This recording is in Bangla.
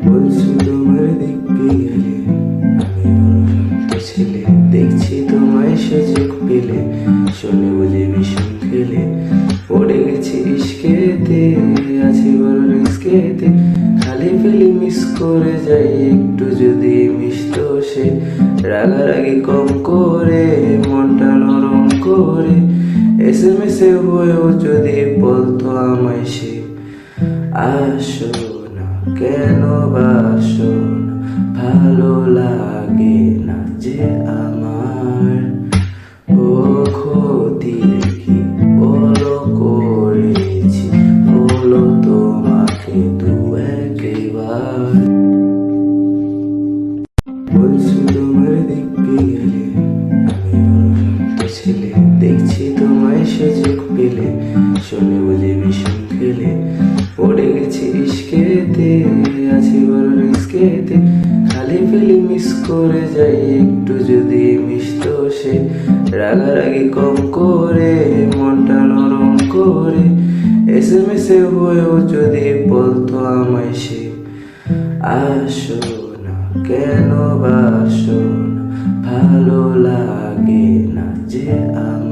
বলছি তোমার দেখতে গেলে আমি বড় শান্ত ছেলে, দেখছি তোমায় সুযোগ পেলে, শুনে বুঝি ভীষণ খেলে, পড়ে গেছি ইস্কেতে, আছি বড় রিস্কেতে, খালি ফেলি মিস করে যাই একটু যদি মিষ্ট সে, রাগারাগি কম করে মনটা নরম করে, SMS এ হয়েও যদি বলতো আমায় সে, আসো না কেন বাসো না, ভালো লাগে না যে আমার, ও ক্ষতি কি বলো করেছি, বলো তোমাকে দু একবার। বলছি তোমার দেখতে গেলে আমি বড় শান্ত ছেলে, দেখছি তোমায় সুযোগ পেলে, শুনে বুঝি ভীষণ খেলে, পড়ে গেছি ইস্কেতে, আছি বড় রিস্কেতে, খালি ফেলি মিস করে যাই একটু যদি মিষ্ট সে, রাগারাগি কম করে মনটা নরম করে, SMS এ হয়েও যদি বলতো আমায় সে, আসো না কেন বাসো না, ভালো লাগে না যে আমার।